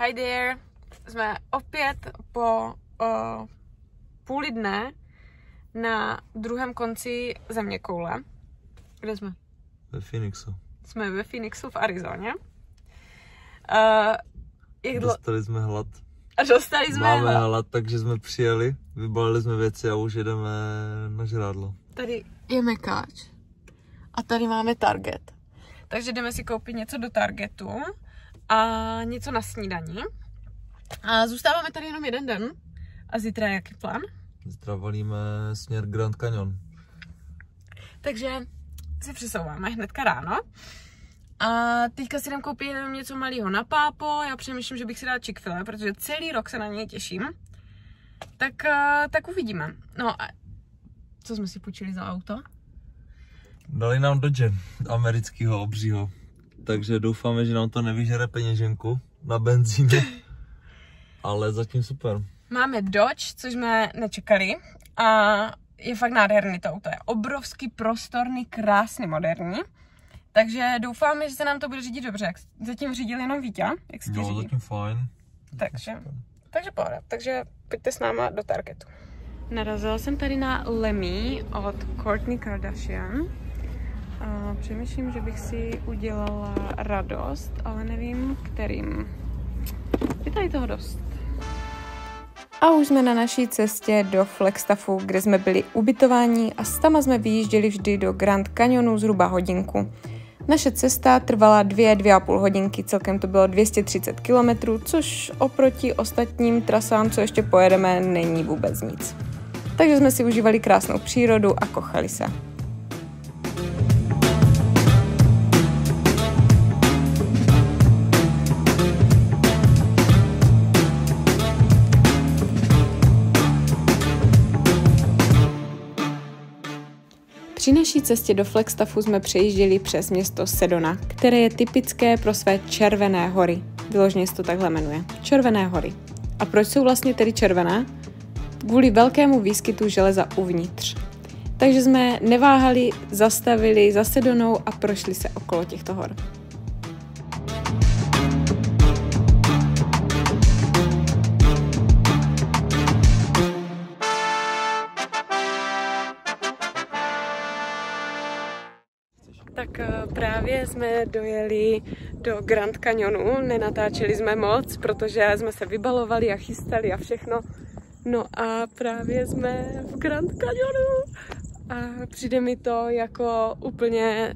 Hi there, jsme opět po půli dne na druhém konci zeměkoule. Kde jsme? Ve Phoenixu. Jsme ve Phoenixu v Arizoně. Dostali jsme hlad. Máme hlad, takže jsme přijeli, vybalili jsme věci a už jedeme na žrádlo. Tady je Mekáč a tady máme Target. Takže jdeme si koupit něco do Targetu a něco na snídaní. A zůstáváme tady jenom jeden den. A zítra je jaký plán? Zítra valíme směr Grand Canyon. Takže si přesouváme hnedka ráno. A teďka si jdem koupit jenom něco malého na pápo. Já přemýšlím, že bych si dala Chick-fil-A, protože celý rok se na něj těším. Tak uvidíme. No a co jsme si půjčili za auto? Dali nám Dodge amerického obřího. Takže doufáme, že nám to nevyžere peněženku na benzínu. Ale zatím super. Máme Dodge, což jsme nečekali. A je fakt nádherný to auto. Je obrovský, prostorný, krásný, moderní. Takže doufáme, že se nám to bude řídit dobře. Jak zatím řídil jenom Vítě. Jak se ti řídí? Zatím fajn. Takže pohoda. Takže pojďte s náma do Targetu. Narazila jsem tady na Lemmy od Kourtney Kardashian. A přemýšlím, že bych si udělala radost, ale nevím kterým. Je tady toho dost. A už jsme na naší cestě do Flagstaffu, kde jsme byli ubytováni a s tama jsme vyjížděli vždy do Grand Canyonu zhruba hodinku. Naše cesta trvala 2,5 hodinky, celkem to bylo 230 km, což oproti ostatním trasám, co ještě pojedeme, není vůbec nic. Takže jsme si užívali krásnou přírodu a kochali se. Při naší cestě do Flagstaffu jsme přejížděli přes město Sedona, které je typické pro své červené hory. Vyloženě se to takhle jmenuje. Červené hory. A proč jsou vlastně tedy červené? Kvůli velkému výskytu železa uvnitř. Takže jsme neváhali, zastavili za Sedonou a prošli se okolo těchto hor. Tak právě jsme dojeli do Grand Canyonu, nenatáčeli jsme moc, protože jsme se vybalovali a chystali a všechno. No a právě jsme v Grand Canyonu a přijde mi to jako úplně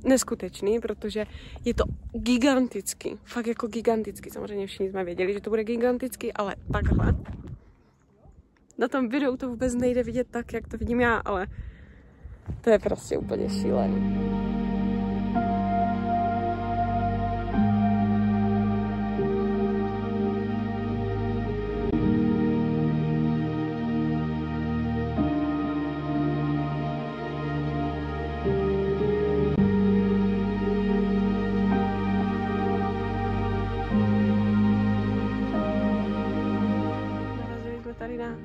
neskutečný, protože je to gigantický, fakt jako gigantický. Samozřejmě všichni jsme věděli, že to bude gigantický, ale takhle. Na tom videu to vůbec nejde vidět tak, jak to vidím já, ale to je prostě úplně šílený. Narazili jsme tady na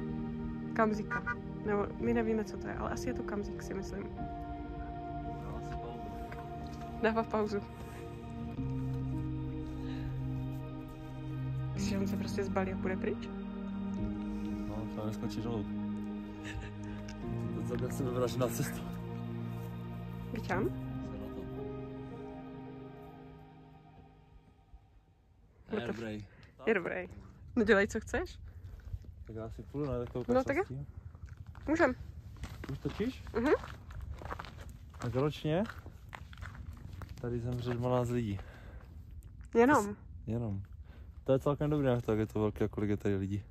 Kamzika. Nebo my nevíme, co to je, ale asi je to Kamzik, si myslím. Dává pauzu. Myslíš, že on se prostě zbalí a půjde pryč? No, to neskočí dolů. Teď se vybraš na cestu. Vyčám? Je dobrý. No dělej, co chceš. Tak já si půjdu, ne? Tak to ukáž. No tak je. Můžem. Už točíš? Mhm. Tak ročně tady zemře 12 lidí. Jenom. To je celkem dobré, tak je to velké, kolik je tady lidí.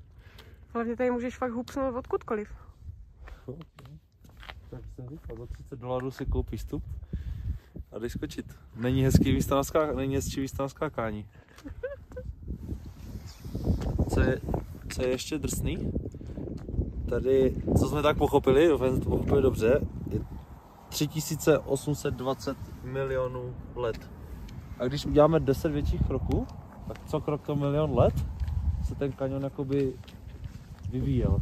Hlavně tady můžeš fakt hupsnout odkudkoliv. Okay. Tak jsem říkal, za $30 si koupíš vstup a jdeš skočit. Není hezký místo na skákání. Co je ještě drsný? Tady, co jsme tak pochopili, doufám, že to pochopili dobře, je 3820 milionů let. A když uděláme 10 větších kroků, tak co krok to milion let se ten kanion jakoby vyvíjel.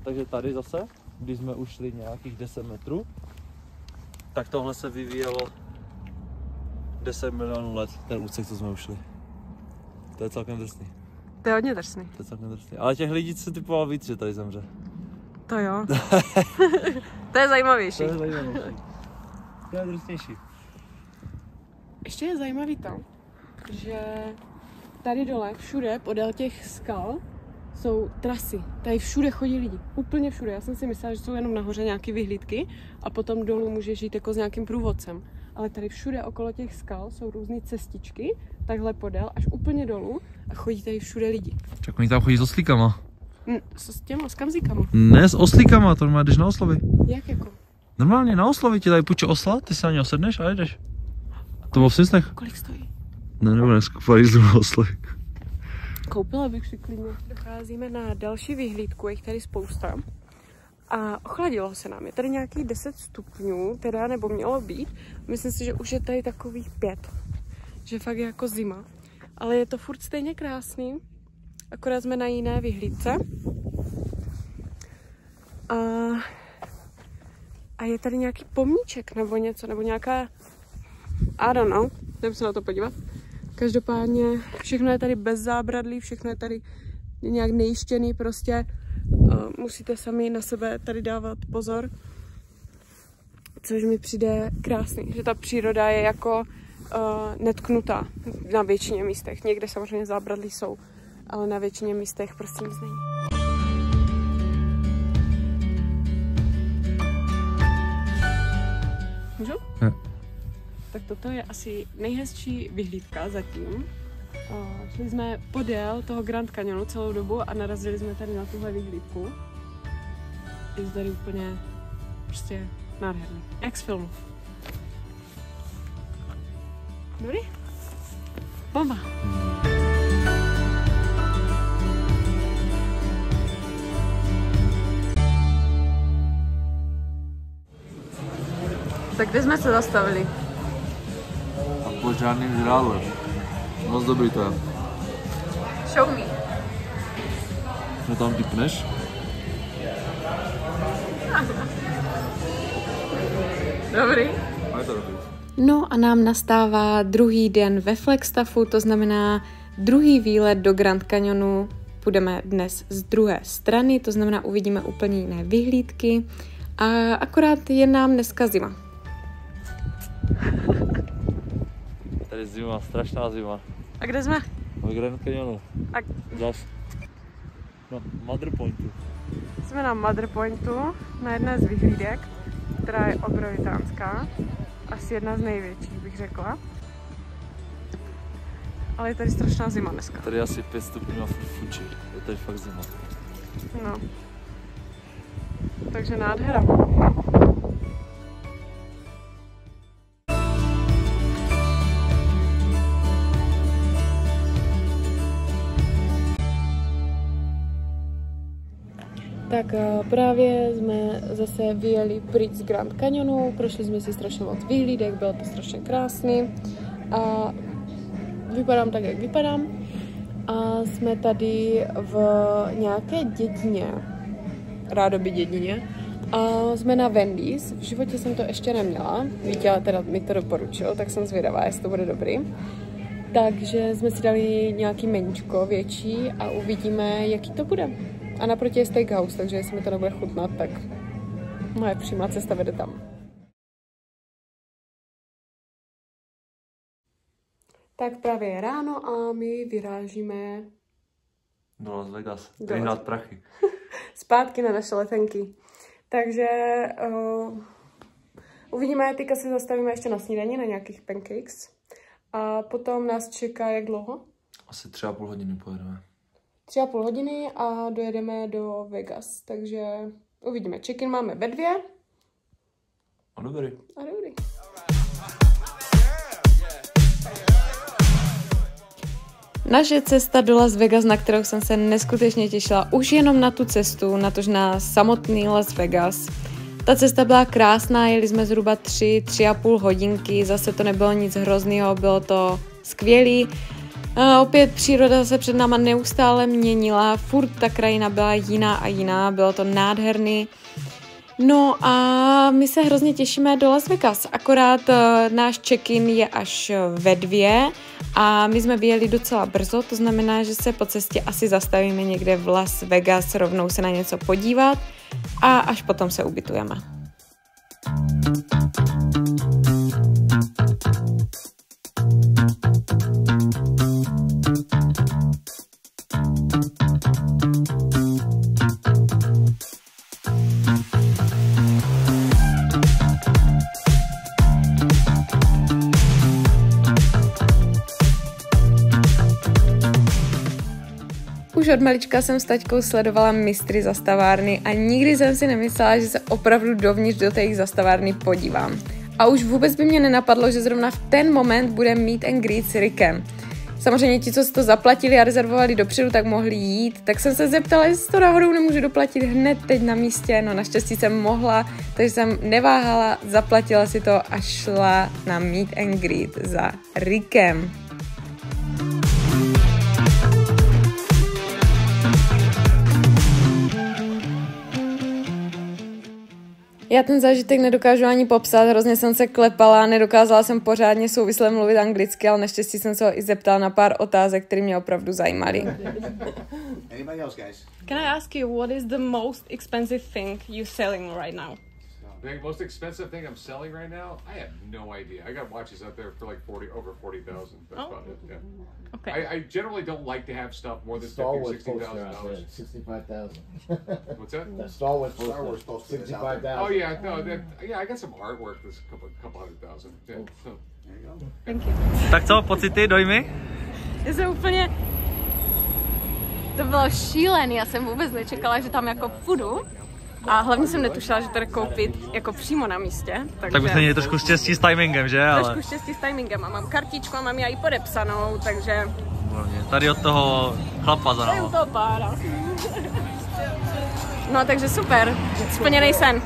Takže tady zase, když jsme ušli nějakých 10 metrů, tak tohle se vyvíjelo 10 milionů let, ten úsek, co jsme ušli. To je celkem drsný. To je hodně drsný. To je celkem drsný. Ale těch lidí se typoval víc, že tady zemře. To jo. To je zajímavější. To je zajímavější. To je drsnější. Ještě je zajímavý to, že tady dole, všude, podél těch skal, jsou trasy. Tady všude chodí lidi. Úplně všude. Já jsem si myslela, že jsou jenom nahoře nějaké vyhlídky a potom dolů můžeš jít jako s nějakým průvodcem. Ale tady všude okolo těch skal jsou různé cestičky, takhle podél, až úplně dolů a chodí tady všude lidi. Čak oni tam chodí s oslíkama. S těma, s kamzíkama. Ne, s oslíkama, to normálně jdeš na oslovy. Jak jako? Normálně na oslovy ti tady půjče osla, ty se na něj osedneš a jdeš. To bylo v Svisnech. Kolik stojí? Ne, nebo dneska v Parízu na oslovy. Koupila bych si klidně. Docházíme na další vyhlídku, je tady spousta. A ochladilo se nám. Je tady nějakých 10 stupňů, teda nebo mělo být. Myslím si, že už je tady takových 5. Že fakt je jako zima. Ale je to furt stejně krásný. Akorát jsme na jiné vyhlídce. A je tady nějaký pomníček nebo něco, nebo nějaká... I don't know. Jdem se na to podívat. Každopádně všechno je tady bez zábradlí, všechno je tady nějak nejištěný, prostě musíte sami na sebe tady dávat pozor, což mi přijde krásný, že ta příroda je jako netknutá na většině místech. Někde samozřejmě zábradlí jsou, ale na většině místech prostě nic není. Můžu? Ne. Tak toto je asi nejhezčí vyhlídka zatím. Šli jsme podél toho Grand Canyonu celou dobu a narazili jsme tady na tuhle vyhlídku. Je tady úplně prostě nádherný. Jak z filmu. Dobrý? Bomba! Tak kde jsme se zastavili? A po žádným žrádlem. Moc dobrý to je. Show me. No tam typneš? Dobrý. A je to dobrý. No a nám nastává druhý den ve Flagstaffu, to znamená druhý výlet do Grand Canyonu. Půjdeme dnes z druhé strany, to znamená uvidíme úplně jiné vyhlídky a akorát je nám dneska zima. Tady zima, strašná zima. A kde jsme? V Grand Canyonu. A... Zas. Na Mother Pointu. Jsme na Mother Pointu, na jedné z vyhlídek, která je obrovitánská. Asi jedna z největších, bych řekla. Ale je tady strašná zima dneska. Tady je asi 5 stupňů a fučí. Je tady fakt zima. No. Takže nádhera. Tak právě jsme zase vyjeli pryč z Grand Canyonu, prošli jsme si strašně moc vyhlídek, bylo to strašně krásný a vypadám tak, jak vypadám. A jsme tady v nějaké dědině, rádoby dědině, a jsme na Wendy's. V životě jsem to ještě neměla, Vítě teda mi to doporučil, tak jsem zvědavá, jestli to bude dobrý. Takže jsme si dali nějaký meníčko větší a uvidíme, jaký to bude. A naproti je steakhouse, takže jestli mi to nebude chutnat, tak moje přímá cesta vede tam. Tak právě je ráno a my vyrážíme Do Las Vegas. Vyhrát prachy. Zpátky na naše letenky. Takže uvidíme, teďka se zastavíme ještě na snídani, na nějakých pancakes. A potom nás čeká jak dlouho? Asi 3,5 hodiny pojedeme. 3,5 hodiny a dojedeme do Vegas, takže uvidíme. Check-in máme ve 2. A dobrý. A dobrý. Naše cesta do Las Vegas, na kterou jsem se neskutečně těšila, už jenom na tu cestu, natož na samotný Las Vegas. Ta cesta byla krásná, jeli jsme zhruba 3,5 hodinky, zase to nebylo nic hrozného, bylo to skvělý. A opět příroda se před náma neustále měnila, furt ta krajina byla jiná a jiná, bylo to nádherný. No a my se hrozně těšíme do Las Vegas, akorát náš check-in je až ve 2 a my jsme vyjeli docela brzo, to znamená, že se po cestě asi zastavíme někde v Las Vegas, rovnou se na něco podívat a až potom se ubytujeme. Už od malička jsem s taťkou sledovala mistry zastavárny a nikdy jsem si nemyslela, že se opravdu dovnitř do té jejich zastavárny podívám. A už vůbec by mě nenapadlo, že zrovna v ten moment bude meet and greet s Rickem. Samozřejmě ti, co si to zaplatili a rezervovali dopředu, tak mohli jít, tak jsem se zeptala, jestli to náhodou nemůžu doplatit hned teď na místě. No naštěstí jsem mohla, takže jsem neváhala, zaplatila si to a šla na meet and greet za Rickem. Já ten zážitek nedokážu ani popsat, hrozně jsem se klepala, nedokázala jsem pořádně souvisle mluvit anglicky, ale naštěstí jsem se ho i zeptala na pár otázek, které mě opravdu zajímaly. Anybody else, guys? Can I ask you, what is the most expensive thing you're selling right now? The most expensive thing I'm selling right now? I have no idea. I got watches out there for like over 40,000. That's about it. Yeah. Okay. I generally don't like to have stuff more than $50,000 or $60,000. 65,000. What's that? That Star Wars poster that's out 65,000. Oh yeah, no, I got some artwork that's a couple $100,000. Yeah. So. There you go. Thank you. Tak co, pocity, dojmy? Já jsem úplně... To bylo šílený, já jsem vůbec nečekala, že tam jako půjdu. A hlavně jsem netušila, že to jde koupit jako přímo na místě. Takže... Tak byste měli trošku štěstí s timingem, že? Trošku štěstí s timingem a mám kartičku a mám ji i podepsanou, takže... Tady od toho chlapa za náma. To pára. No takže super, splněnej sen.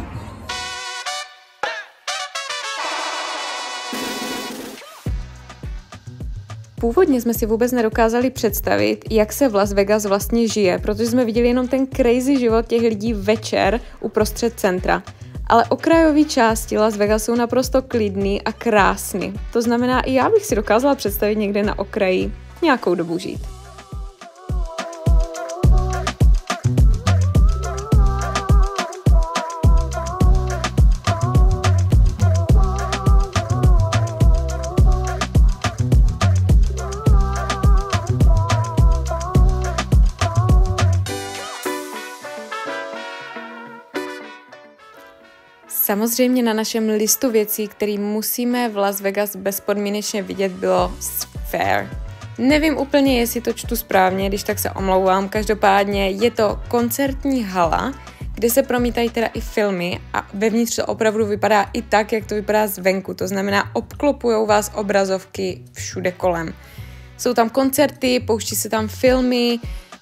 Původně jsme si vůbec nedokázali představit, jak se v Las Vegas vlastně žije, protože jsme viděli jenom ten crazy život těch lidí večer uprostřed centra. Ale okrajové části Las Vegas jsou naprosto klidný a krásný. To znamená, i já bych si dokázala představit někde na okraji nějakou dobu žít. Samozřejmě na našem listu věcí, které musíme v Las Vegas bezpodmínečně vidět, bylo Sphere. Nevím úplně, jestli to čtu správně, když tak se omlouvám. Každopádně je to koncertní hala, kde se promítají teda i filmy a vevnitř to opravdu vypadá i tak, jak to vypadá zvenku. To znamená, obklopujou vás obrazovky všude kolem. Jsou tam koncerty, pouští se tam filmy,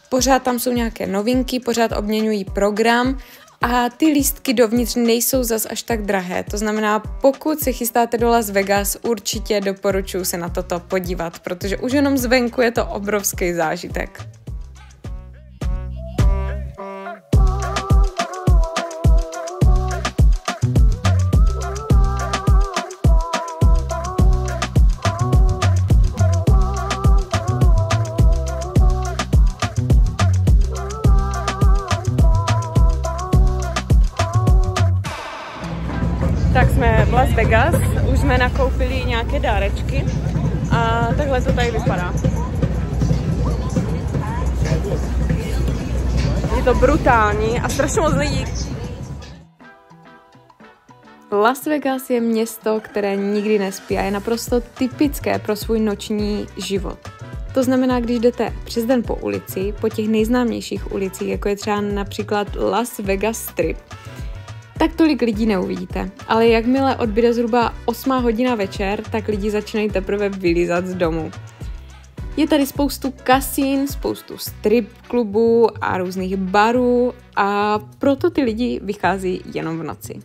pořád tam jsou nějaké novinky, pořád obměňují program. A ty lístky dovnitř nejsou zas až tak drahé, to znamená, pokud se chystáte do Las Vegas, určitě doporučuji se na toto podívat, protože už jenom zvenku je to obrovský zážitek. Tak jsme v Las Vegas, už jsme nakoupili nějaké dárečky a takhle to tady vypadá. Je to brutální a strašně moc lidí. Las Vegas je město, které nikdy nespí a je naprosto typické pro svůj noční život. To znamená, když jdete přes den po ulici, po těch nejznámějších ulicích, jako je třeba například Las Vegas Strip, tak tolik lidí neuvidíte. Ale jakmile odbyde zhruba 8 hodina večer, tak lidi začínají teprve vylízat z domu. Je tady spoustu kasín, spoustu strip klubů a různých barů a proto ty lidi vychází jenom v noci.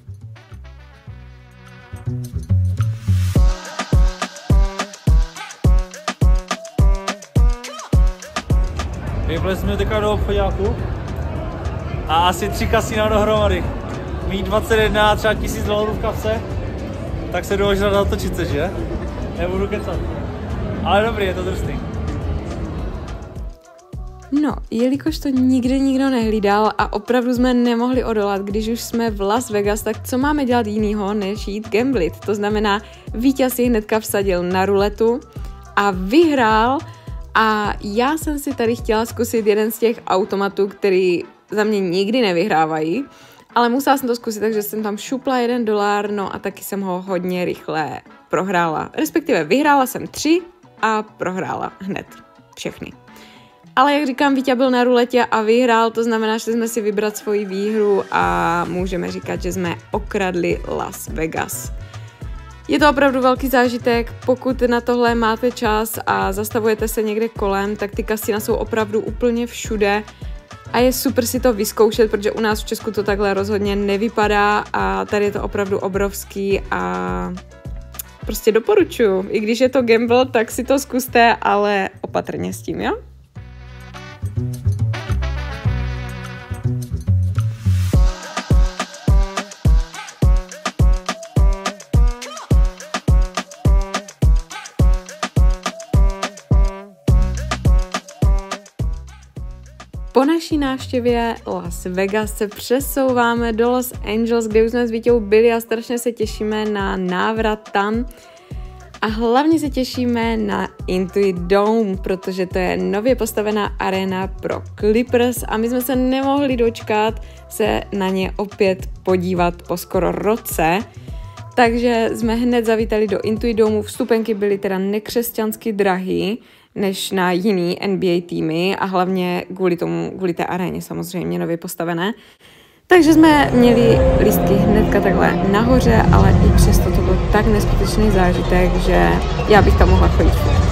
Vybrali jsme teďka do obchodáku a asi 3 kasína dohromady. mít 21 třeba $1000 v kapse, tak se jdu možná natočit se, že? Nebudu kecat. Ale dobrý, je to drsný. No, jelikož to nikdy nikdo nehlídal a opravdu jsme nemohli odolat, když už jsme v Las Vegas, tak co máme dělat jinýho, než jít gamblit? To znamená, vítěz si hnedka vsadil na ruletu a vyhrál a já jsem si tady chtěla zkusit jeden z těch automatů, který za mě nikdy nevyhrávají, ale musela jsem to zkusit, takže jsem tam šupla $1, no a taky jsem ho hodně rychle prohrála. Respektive vyhrála jsem 3 a prohrála hned všechny. Ale jak říkám, Vítě byl na ruletě a vyhrál, to znamená, že jsme si vybrat svoji výhru a můžeme říkat, že jsme okradli Las Vegas. Je to opravdu velký zážitek, pokud na tohle máte čas a zastavujete se někde kolem, tak ty kasina jsou opravdu úplně všude a je super si to vyzkoušet, protože u nás v Česku to takhle rozhodně nevypadá a tady je to opravdu obrovský a prostě doporučuji. I když je to gamble, tak si to zkuste, ale opatrně s tím, jo? Po naší návštěvě Las Vegas se přesouváme do Los Angeles, kde už jsme s Vítěou byli a strašně se těšíme na návrat tam. A hlavně se těšíme na Intuit Dome, protože to je nově postavená arena pro Clippers a my jsme se nemohli dočkat se na ně opět podívat po skoro roce. Takže jsme hned zavítali do Intuit Domeu, vstupenky byly teda nekřesťansky drahý než na jiný NBA týmy a hlavně kvůli té aréně samozřejmě nově postavené. Takže jsme měli lístky hnedka takhle nahoře, ale i přesto to byl tak neskutečný zážitek, že já bych tam mohla chodit furt.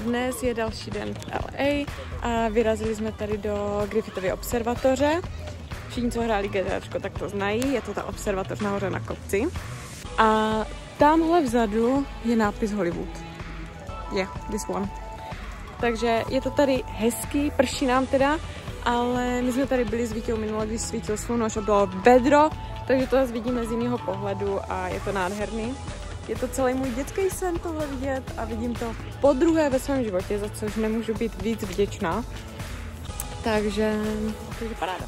Dnes je další den v LA a vyrazili jsme tady do Griffithovy observatoře. Všichni, co hráli GTAčko, tak to znají, je to ta observatoř nahoře na kopci. A tamhle vzadu je nápis Hollywood. Yeah, this one. Takže je to tady hezký, prší nám teda, ale my jsme tady byli s Vítěou minule, když svítil slunoš a bylo vedro, takže to zase vidíme z jiného pohledu a je to nádherný. Je to celý můj dětský sen tohle vidět a vidím to podruhé ve svém životě, za což nemůžu být víc vděčná. Takže paráda.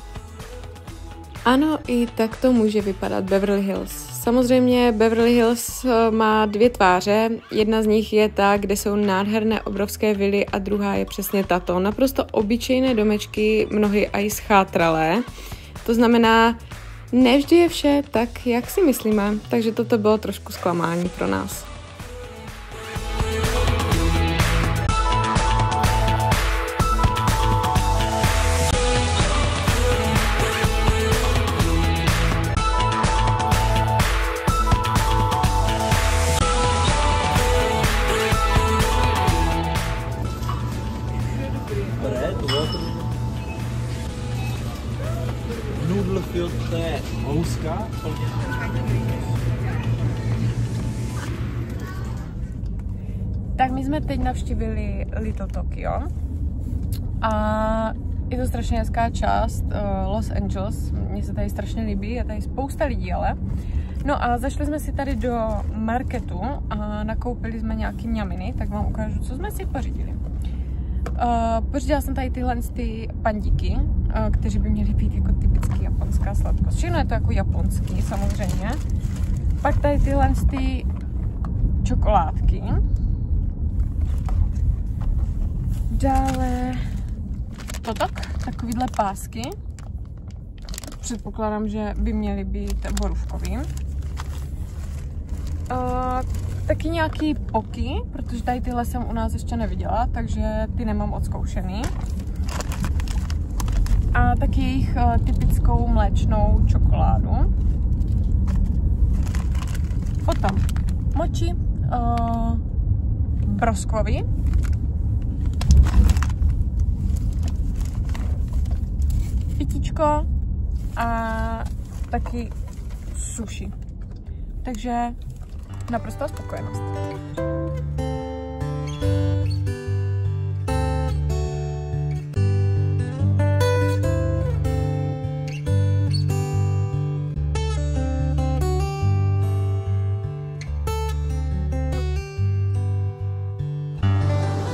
Ano, i tak to může vypadat Beverly Hills. Samozřejmě Beverly Hills má dvě tváře. Jedna z nich je ta, kde jsou nádherné obrovské vily a druhá je přesně tato. Naprosto obyčejné domečky, mnohdy i schátralé. To znamená, nevždy je vše tak, jak si myslíme, takže toto bylo trošku zklamání pro nás. Noodlefield, to je houska. Tak my jsme teď navštívili Little Tokyo a je to strašně hezká část Los Angeles, mně se tady strašně líbí, je tady spousta lidí ale. No a zašli jsme si tady do marketu a nakoupili jsme nějaký mňaminy, tak vám ukážu, co jsme si pořídili. Pořídila jsem tady tyhle pandíky, kteří by měly být jako typicky japonská sladkost. Všechno je to jako japonský samozřejmě. Pak tady tyhle čokoládky. Dále takovýhle pásky. Předpokládám, že by měly být borůvkový. Taky nějaký poky, protože tady tyhle jsem u nás ještě neviděla, takže ty nemám odzkoušený. A taky jejich typickou mléčnou čokoládu. Potom moči, broskvový. Pitíčko a taky sushi. Takže naprostá spokojenost.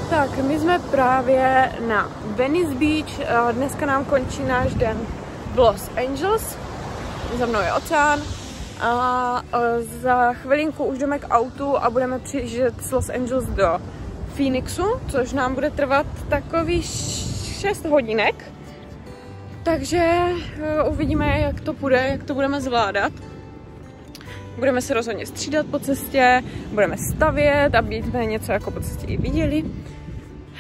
Tak, my jsme právě na Venice Beach. Dneska nám končí náš den v Los Angeles. Za mnou je oceán. A za chvilinku už jdeme k autu a budeme přijíždět z Los Angeles do Phoenixu, což nám bude trvat takových 6 hodinek. Takže uvidíme, jak to půjde, jak to budeme zvládat. Budeme se rozhodně střídat po cestě, budeme stavět, aby jsme něco jako po cestě i viděli.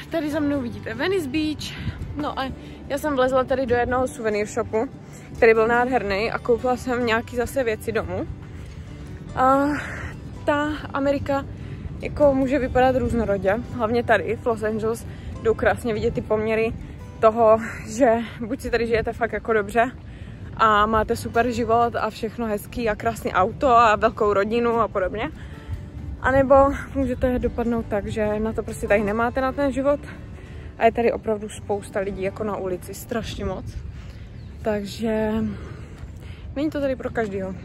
Tady za mnou vidíte Venice Beach. No a já jsem vlezla tady do jednoho suvenýr shopu, který byl nádherný a koupila jsem nějaký zase věci domů. A ta Amerika jako může vypadat různorodě, hlavně tady v Los Angeles jdou krásně vidět ty poměry toho, že buď si tady žijete fakt jako dobře a máte super život a všechno hezký a krásný auto a velkou rodinu a podobně. A nebo můžete dopadnout tak, že na to prostě tady nemáte na ten život a je tady opravdu spousta lidí jako na ulici, strašně moc. Takže není to tady pro každého.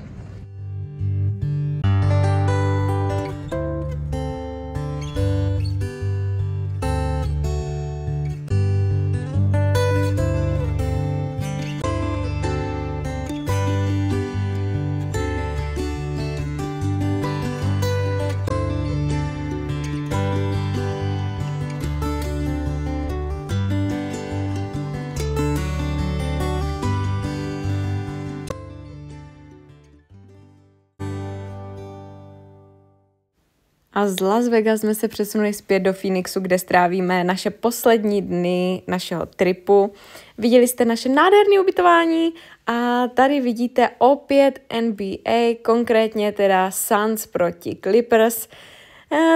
A z Las Vegas jsme se přesunuli zpět do Phoenixu, kde strávíme naše poslední dny našeho tripu. Viděli jste naše nádherné ubytování a tady vidíte opět NBA, konkrétně teda Suns proti Clippers.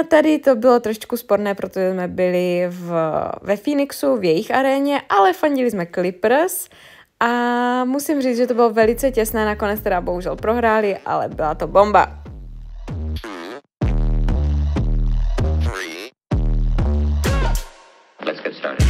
Tady to bylo trošku sporné, protože jsme byli ve Phoenixu, v jejich aréně, ale fandili jsme Clippers. A musím říct, že to bylo velice těsné, nakonec teda bohužel prohráli, ale byla to bomba. Let's get started.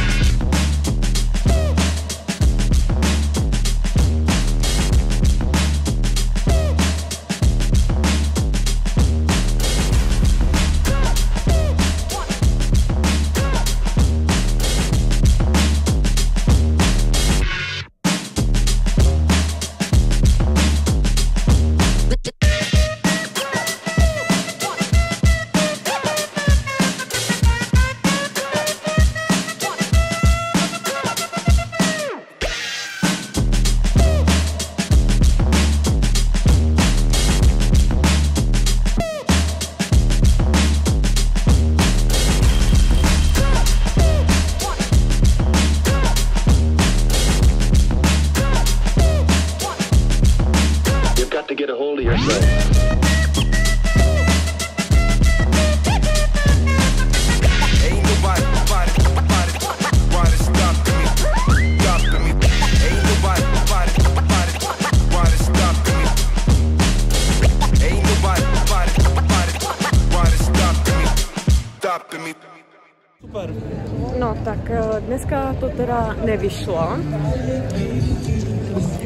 teda nevyšlo.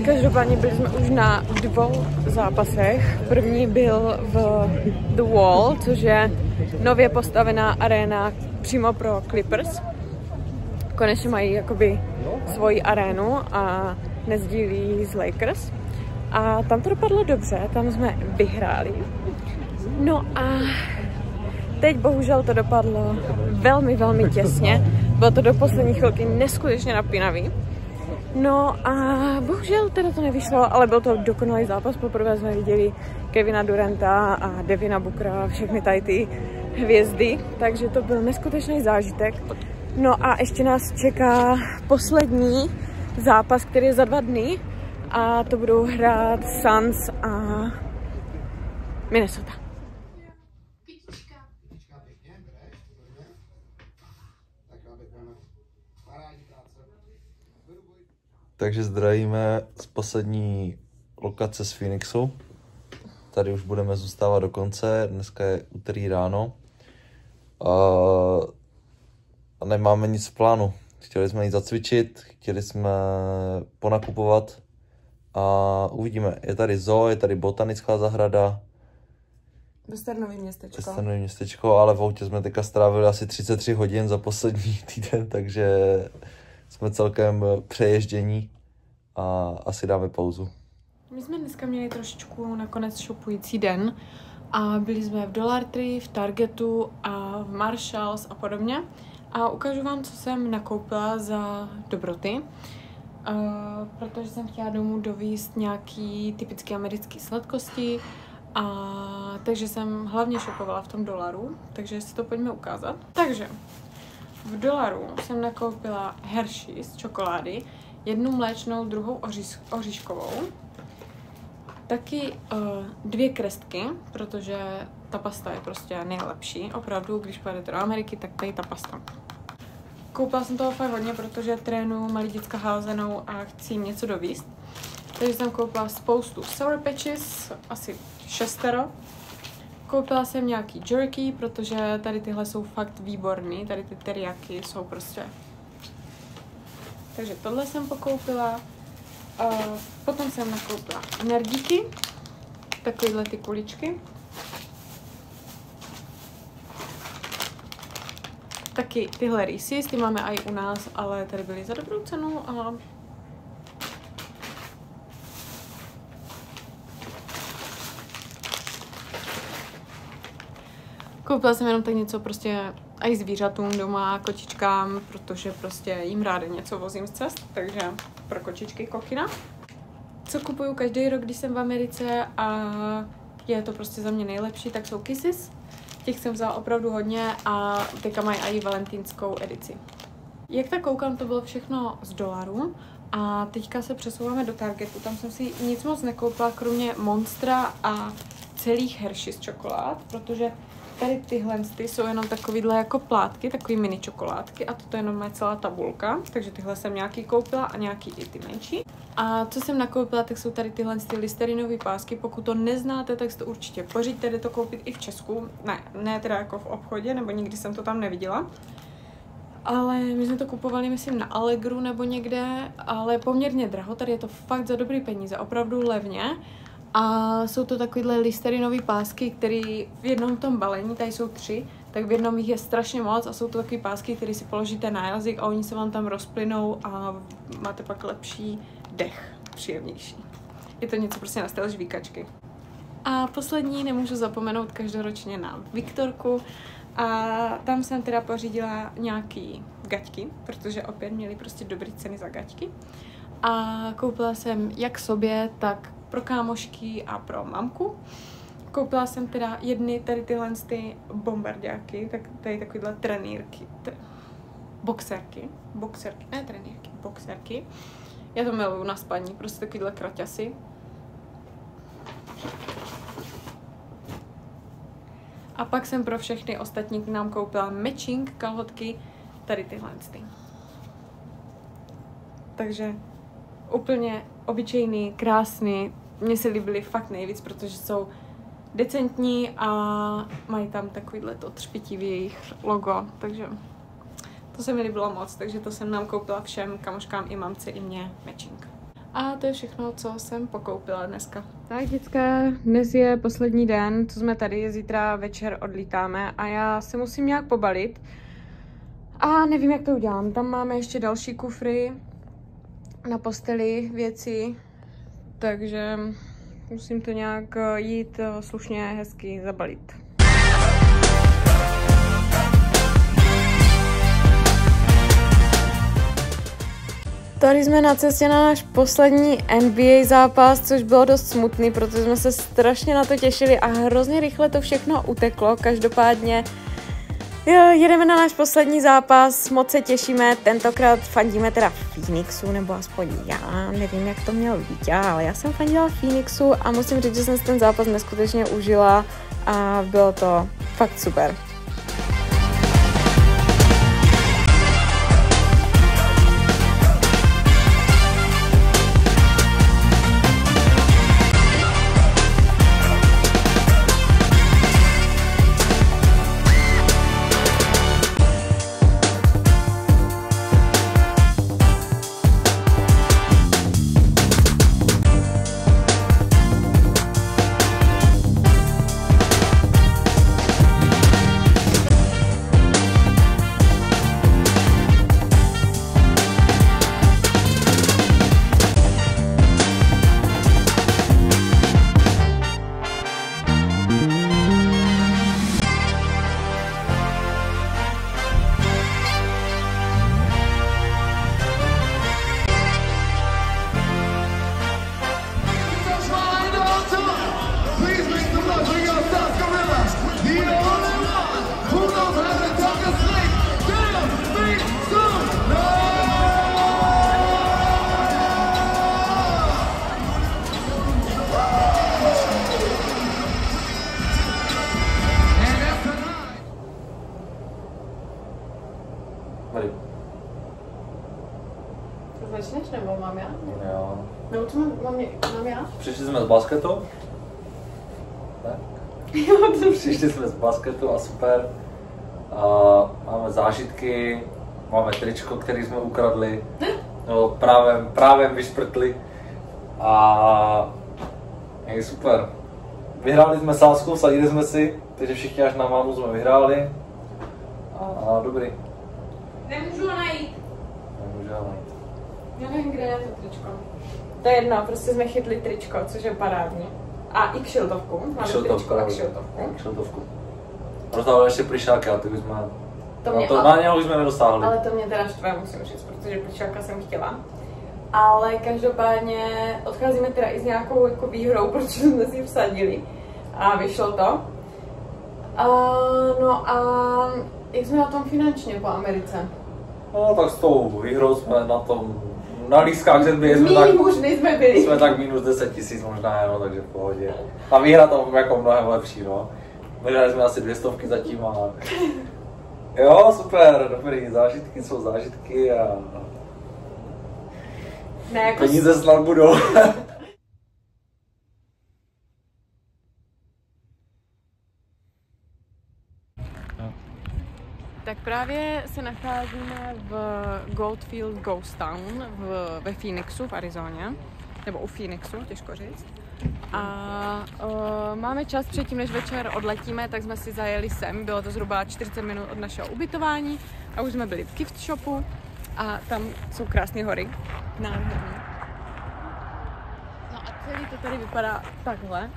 Každopádně byli jsme už na 2 zápasech. První byl v The Wall, což je nově postavená aréna přímo pro Clippers. Konečně mají jakoby svoji arénu a nezdílí z Lakers. A tam to dopadlo dobře, tam jsme vyhráli. No a teď bohužel to dopadlo velmi, velmi těsně. Bylo to do poslední chvilky neskutečně napínavý. No a bohužel teda to nevyšlo, ale byl to dokonalý zápas. Poprvé jsme viděli Kevina Duranta a Devina Bookera, všechny tady ty hvězdy, takže to byl neskutečný zážitek. No a ještě nás čeká poslední zápas, který je za 2 dny a to budou hrát Suns a Minnesota. Takže zdravíme z poslední lokace z Phoenixu. Tady už budeme zůstávat do konce, dneska je úterý ráno. A nemáme nic v plánu. Chtěli jsme jít zacvičit, chtěli jsme ponakupovat a uvidíme. Je tady zoo, je tady botanická zahrada. Westernový městečko. Westernový městečko, ale v autě jsme teďka strávili asi 33 hodin za poslední týden, takže jsme celkem přeježdění a asi dáme pauzu. My jsme dneska měli trošičku nakonec šopující den a byli jsme v Dollar Tree, v Targetu a v Marshalls a podobně. A ukážu vám, co jsem nakoupila za dobroty, protože jsem chtěla domů dovízt nějaký typický americký sladkosti, takže jsem hlavně shopovala v tom Dolaru, takže si to pojďme ukázat. Takže v Dolaru jsem nakoupila Hershey's čokolády, 1 mléčnou, 2 oříškovou, taky 2 krestky, protože ta pasta je prostě nejlepší, opravdu, když pojedete do Ameriky, tak tady ta pasta. Koupila jsem toho fakt hodně, protože trénuju malý děcka házenou a chci jim něco dovízt. Takže jsem koupila spoustu Sour Patches, asi 6. Koupila jsem nějaký jerky, protože tady tyhle jsou fakt výborný, tady ty teriyaki jsou prostě. Takže tohle jsem pokoupila. Potom jsem nakoupila energiky, takovýhle ty kuličky. Taky tyhle Reese's, ty máme i u nás, ale tady byly za dobrou cenu a koupila jsem jenom tak něco prostě i zvířatům doma, kočičkám, protože prostě jim ráda něco vozím z cest, takže pro kočičky kokina. Co kupuju každý rok, když jsem v Americe a je to prostě za mě nejlepší, tak jsou Kisses. Těch jsem vzala opravdu hodně a teďka mají i valentínskou edici. Jak tak koukám, to bylo všechno z Dolaru a teďka se přesouváme do Targetu. Tam jsem si nic moc nekoupila, kromě Monstra a celých Hershey's čokolád, protože tady tyhle jsou jenom takovýhle jako plátky, takový mini čokoládky a toto jenom je celá tabulka, takže tyhle jsem nějaký koupila a nějaký i ty menší. A co jsem nakoupila, tak jsou tady tyhle listerinové pásky, pokud to neznáte, tak si to určitě pořiďte, jde to koupit i v Česku, ne teda jako v obchodě, nebo nikdy jsem to tam neviděla. Ale my jsme to kupovali, myslím, na Allegru nebo někde, ale poměrně draho, tady je to fakt za dobrý peníze, opravdu levně. A jsou to takovýhle listerinové pásky, které v jednom tom balení, tady jsou 3, tak v jednom jich je strašně moc a jsou to takové pásky, které si položíte na jazyk a oni se vám tam rozplynou a máte pak lepší dech, příjemnější. Je to něco prostě na styl žvíkačky. A poslední nemůžu zapomenout každoročně na Viktorku a tam jsem teda pořídila nějaký gaťky, protože opět měli prostě dobré ceny za gaťky. A koupila jsem jak sobě, tak pro kámošky a pro mamku. Koupila jsem teda jedny tady tyhle ty bombardáky, tak tady takovýhle trenýrky, boxerky, ne trenýrky, boxerky. Já to miluju na spaní, prostě takovýhle kraťasy. A pak jsem pro všechny ostatní k nám koupila matching kalhotky, tady tyhle ty. Takže úplně obyčejný, krásný, mně se líbily fakt nejvíc, protože jsou decentní a mají tam takovýhle to třpitivý jejich logo, takže To se mi líbilo moc, takže to jsem nám koupila všem kamoškám, i mamce, i mě matching. A to je všechno, co jsem pokoupila dneska. Tak děcka, dnes je poslední den, co jsme tady, zítra večer odlítáme a já se musím nějak pobalit. A nevím, jak to udělám. Tam máme ještě další kufry, na posteli věci, takže musím to nějak jít slušně, hezky zabalit. Tady jsme na cestě na náš poslední NBA zápas, což bylo dost smutný, protože jsme se strašně na to těšili a hrozně rychle to všechno uteklo. Každopádně jedeme na náš poslední zápas, moc se těšíme, tentokrát fandíme teda Phoenixu, nebo aspoň já, nevím, jak to mělo být ale já jsem fandila Phoenixu a musím říct, že jsem si ten zápas neskutečně užila a bylo to fakt super. Začneš nebo mám já? Jo. Nebo co mám já? Přišli jsme z basketu. Tak. Přišli jsme z basketu a super. Máme zážitky, máme tričko, který jsme ukradli. No, právě vyšprtli. A je super. Vyhráli jsme sázku, vsadili jsme si, takže všichni až na mámu jsme vyhráli. A dobrý. Nemůžu ho najít. Nemůžu ho najít. Já nevím, kde je to tričko. To je jedno, prostě jsme chytli tričko, což je parádní. A i kšiltovku. Máme tričko a kšiltovku. Rozdávali ještě plišáky, ale ty už jsme... Na něho už jsme nedosáhli. Ale to mě teda štve, musím říct, protože plišáka jsem chtěla. Ale každopádně odcházíme teda i s nějakou jako výhrou, protože jsme si vsadili. A vyšlo to. No a jak jsme na tom finančně po Americe? No tak s tou výhrou jsme na tom, na lístkách jsme tak minus 10 000 možná, no, takže v pohodě. A výhra tam jako mnohem lepší, no. Vyhrali jsme asi 200 zatím a... Jo, super, dobrý, zážitky jsou zážitky a... Ne, jako... Peníze snad budou. Tak právě se nacházíme v Goldfield Ghost Town ve Phoenixu v Arizoně, nebo u Phoenixu, těžko říct. A máme čas předtím, než večer odletíme, tak jsme si zajeli sem, bylo to zhruba 40 minut od našeho ubytování a už jsme byli v gift shopu a tam jsou krásné hory, nádherné. No a celý to tady vypadá takhle.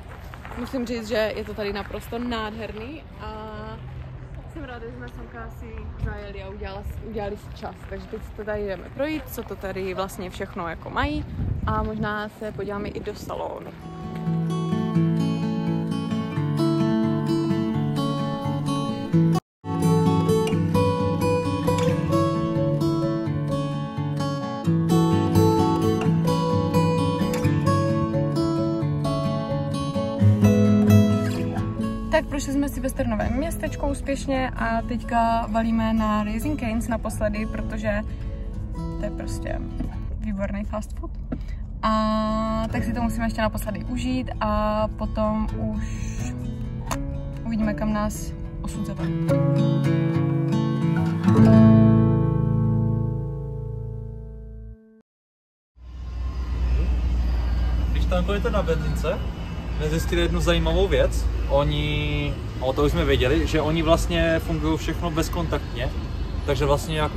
Musím říct, že je to tady naprosto nádherný a jsem ráda, že jsme semka si zajeli a udělali si čas, takže teď si to tady jdeme projít, co to tady vlastně všechno jako mají a možná se podíváme i do salonu. Tak prošli jsme si westernové městečko úspěšně a teďka valíme na Raising Cane's naposledy, protože to je prostě výborný fast food. A tak si to musíme ještě naposledy užít a potom už uvidíme, kam nás osud zavede. tankujete na benzince, nezjistili jednu zajímavou věc. Oni, to už jsme věděli, že oni vlastně fungují všechno bezkontaktně. Takže vlastně jak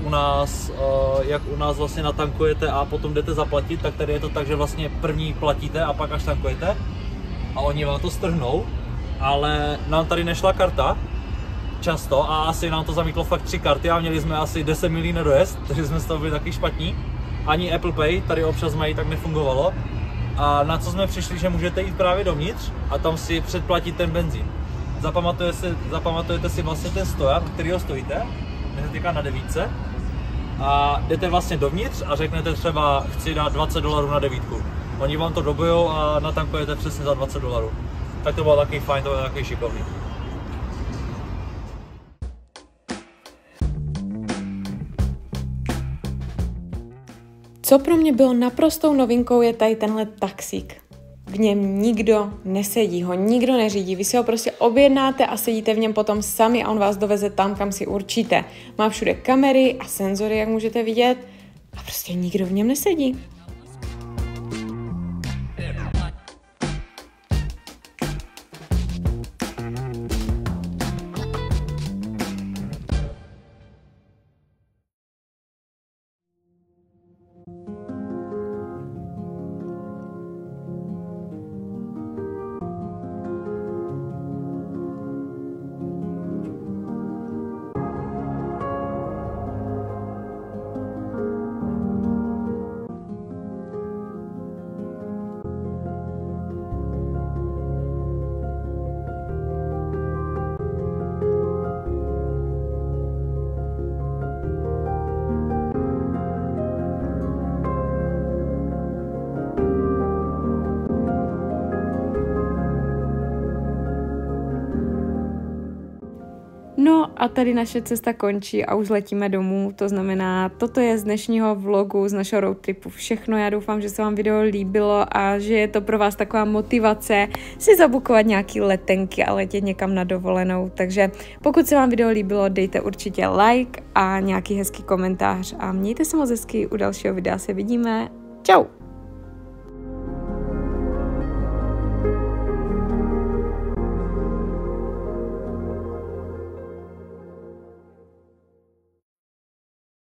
u nás vlastně natankujete a potom jdete zaplatit, tak tady je to tak, že vlastně první platíte a pak až tankujete. A oni vám to strhnou, ale nám tady nešla karta často a asi nám to zamítlo fakt 3 karty a měli jsme asi 10 milí nedojezd, takže jsme z toho byli taky špatní. Ani Apple Pay tady občas mají, tak nefungovalo. A na co jsme přišli, že můžete jít právě dovnitř a tam si předplatit ten benzín. Zapamatujete si vlastně ten stojar, kterýho stojíte, my jsme teďka na 9 a jdete vlastně dovnitř a řeknete třeba chci dát $20 na 9. Oni vám to dobujou a natankujete přesně za $20. Tak to bylo taky fajn, to bylo taky šikovný. Co pro mě bylo naprostou novinkou je tady tenhle taxík. V něm nikdo nesedí, ho nikdo neřídí, vy si ho prostě objednáte a sedíte v něm potom sami a on vás doveze tam, kam si určíte. Má všude kamery a senzory, jak můžete vidět, a prostě nikdo v něm nesedí. No a tady naše cesta končí a už letíme domů, to znamená, toto je z dnešního vlogu, z našeho road tripu všechno. Já doufám, že se vám video líbilo a že je to pro vás taková motivace si zabukovat nějaký letenky a letět někam na dovolenou. Takže pokud se vám video líbilo, dejte určitě like a nějaký hezký komentář a mějte se moc hezky, u dalšího videa se vidíme. Čau!